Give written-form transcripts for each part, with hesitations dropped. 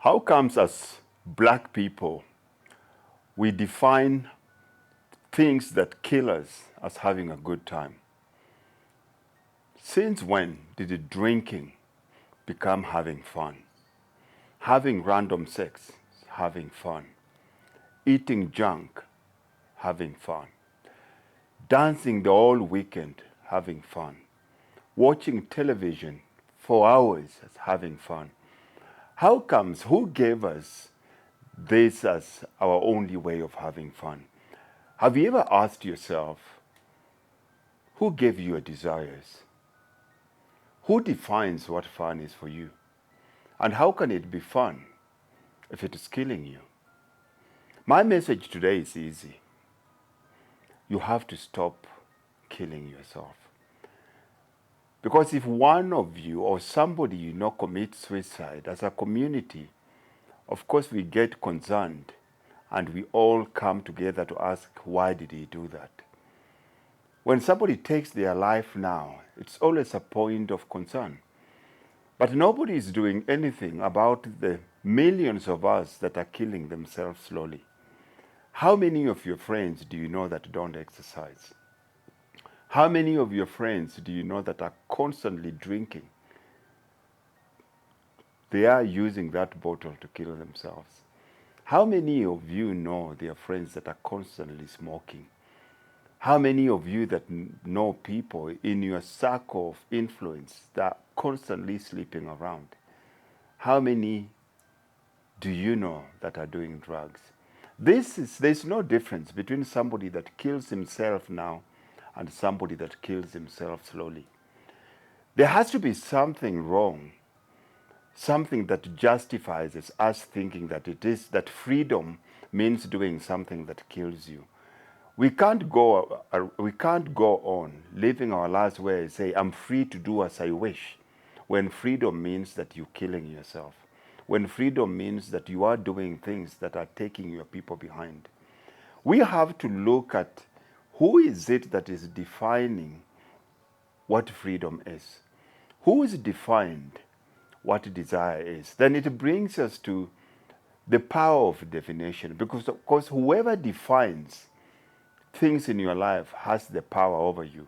How comes as black people, we define things that kill us as having a good time? Since when did the drinking become having fun? Having random sex, having fun. Eating junk, having fun. Dancing the whole weekend, having fun. Watching television for hours, as having fun. How comes, who gave us this as our only way of having fun? Have you ever asked yourself, who gave you your desires? Who defines what fun is for you? And how can it be fun if it is killing you? My message today is easy. You have to stop killing yourself. Because if one of you or somebody you know commits suicide, as a community, of course we get concerned and we all come together to ask, why did he do that? When somebody takes their life now, it's always a point of concern. But nobody is doing anything about the millions of us that are killing themselves slowly. How many of your friends do you know that don't exercise? How many of your friends do you know that are constantly drinking? They are using that bottle to kill themselves. How many of you know their friends that are constantly smoking? How many of you that know people in your circle of influence that are constantly sleeping around? How many do you know that are doing drugs? There's no difference between somebody that kills himself now and somebody that kills himself slowly. There has to be something wrong, something that justifies us thinking that that freedom means doing something that kills you. We can't go on living our lives where you say, I'm free to do as I wish, when freedom means that you're killing yourself. When freedom means that you are doing things that are taking your people behind. We have to look at who is it that is defining what freedom is. Who is defined what desire is? Then it brings us to the power of definition, because of course whoever defines things in your life has the power over you.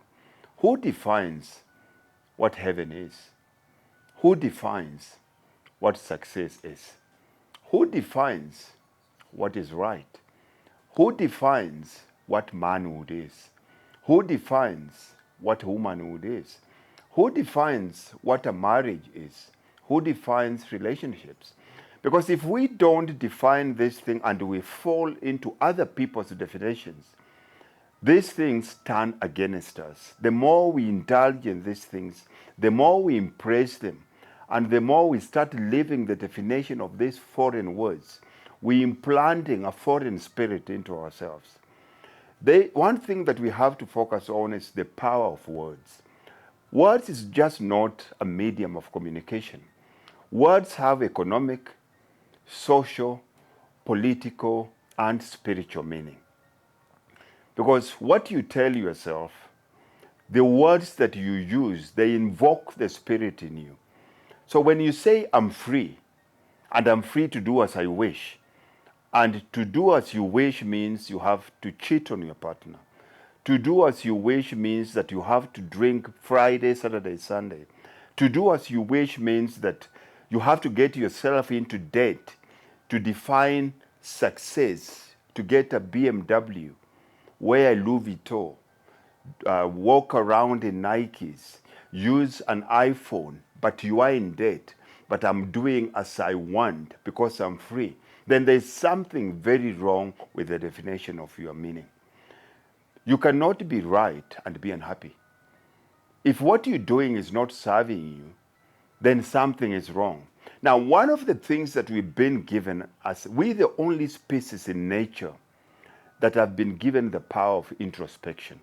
Who defines what heaven is? Who defines what success is? Who defines what is right? Who defines what manhood is? Who defines what womanhood is? Who defines what a marriage is? Who defines relationships? Because if we don't define this thing and we fall into other people's definitions, these things turn against us. The more we indulge in these things, the more we embrace them, and the more we start living the definition of these foreign words, we implanting a foreign spirit into ourselves. One thing that we have to focus on is the power of words. Words is just not a medium of communication. Words have economic, social, political, and spiritual meaning. Because what you tell yourself, the words that you use, they invoke the spirit in you. So when you say, I'm free, and I'm free to do as I wish, and to do as you wish means you have to cheat on your partner. To do as you wish means that you have to drink Friday, Saturday, Sunday. To do as you wish means that you have to get yourself into debt to define success, to get a BMW, wear a Louis Vuitton, walk around in Nikes, use an iPhone, but you are in debt, but I'm doing as I want because I'm free, then there's something very wrong with the definition of your meaning. You cannot be right and be unhappy. If what you're doing is not serving you, then something is wrong. Now, one of the things that we've been given, as we're the only species in nature that have been given the power of introspection.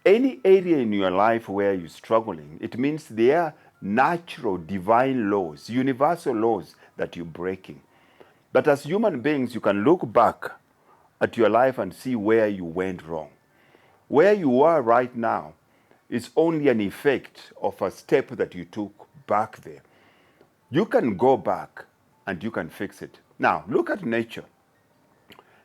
Any area in your life where you're struggling, it means there are natural divine laws, universal laws that you're breaking. But as human beings, you can look back at your life and see where you went wrong. Where you are right now is only an effect of a step that you took back there. You can go back and you can fix it. Now, look at nature.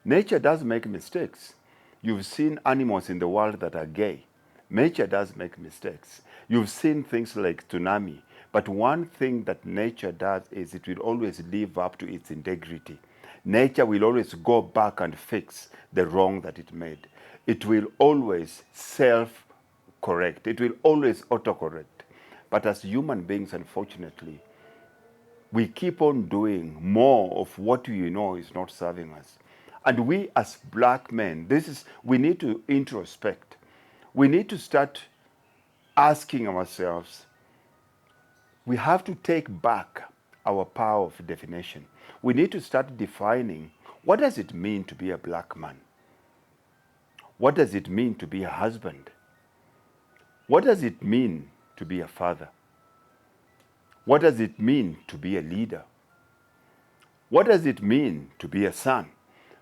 Nature does make mistakes. You've seen animals in the world that are gay. Nature does make mistakes. You've seen things like tsunami. But one thing that nature does is it will always live up to its integrity. Nature will always go back and fix the wrong that it made. It will always self-correct. It will always autocorrect. But as human beings, unfortunately, we keep on doing more of what we know is not serving us. And we as black men, we need to introspect. We need to start asking ourselves, we have to take back our power of definition. We need to start defining, what does it mean to be a black man? What does it mean to be a husband? What does it mean to be a father? What does it mean to be a leader? What does it mean to be a son?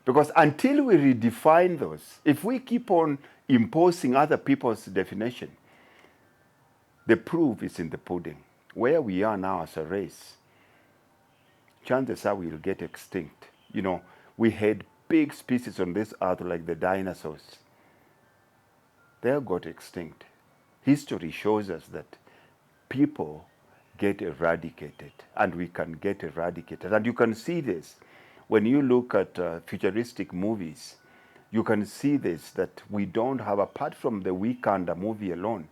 Because until we redefine those, if we keep on imposing other people's definition, the proof is in the pudding. Where we are now as a race, chances are we'll get extinct. You know, we had big species on this earth like the dinosaurs. They all got extinct. History shows us that people get eradicated, and we can get eradicated. And you can see this when you look at futuristic movies. You can see this, that we don't have, apart from the Weekender movie alone,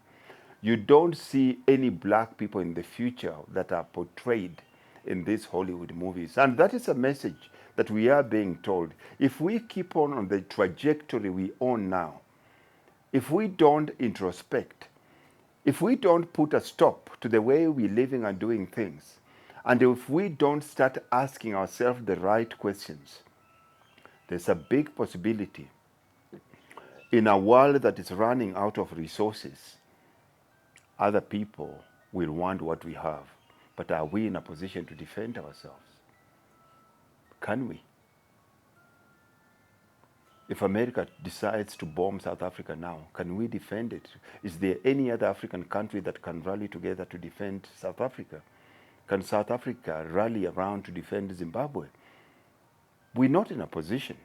you don't see any black people in the future that are portrayed in these Hollywood movies. And that is a message that we are being told. If we keep on the trajectory we own now, if we don't introspect, if we don't put a stop to the way we're living and doing things, and if we don't start asking ourselves the right questions, there's a big possibility in a world that is running out of resources, other people will want what we have. But are we in a position to defend ourselves? Can we? If America decides to bomb South Africa now, can we defend it? Is there any other African country that can rally together to defend South Africa? Can South Africa rally around to defend Zimbabwe? We're not in a position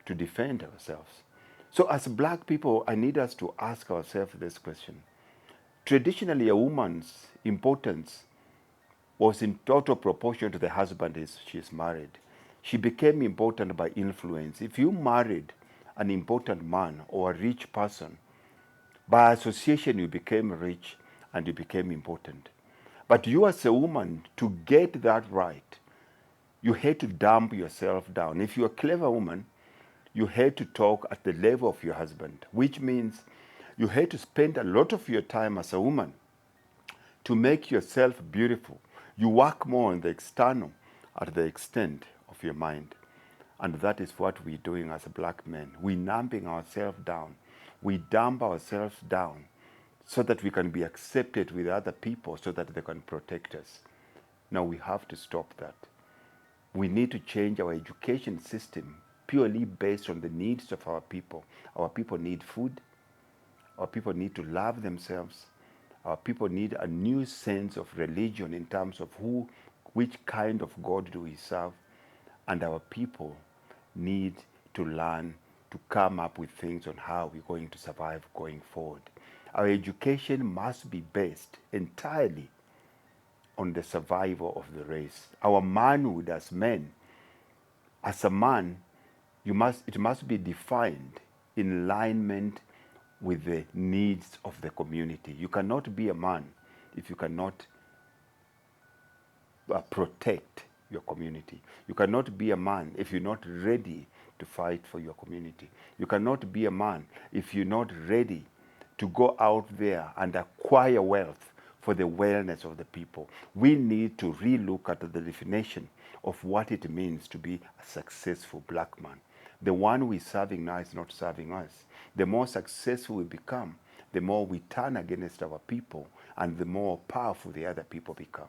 to defend ourselves. So as black people, I need us to ask ourselves this question. Traditionally, a woman's importance was in total proportion to the husband she is married. She became important by influence. If you married an important man or a rich person, by association you became rich and you became important. But you as a woman, to get that right, you had to dump yourself down. If you're a clever woman, you had to talk at the level of your husband, which means you had to spend a lot of your time as a woman to make yourself beautiful. You work more on the external at the extent of your mind. And that is what we're doing as black men. We're numbing ourselves down. We dump ourselves down so that we can be accepted with other people, so that they can protect us. Now we have to stop that. We need to change our education system purely based on the needs of our people. Our people need food. Our people need to love themselves. Our people need a new sense of religion in terms of which kind of God do we serve. And our people need to learn to come up with things on how we're going to survive going forward. Our education must be based entirely on the survival of the race. Our manhood as men, as a man, it must be defined in alignment with the needs of the community. You cannot be a man if you cannot protect your community. You cannot be a man if you're not ready to fight for your community. You cannot be a man if you're not ready to go out there and acquire wealth for the wellness of the people. We need to relook at the definition of what it means to be a successful black man. The one we're serving now is not serving us. The more successful we become, the more we turn against our people, and the more powerful the other people become.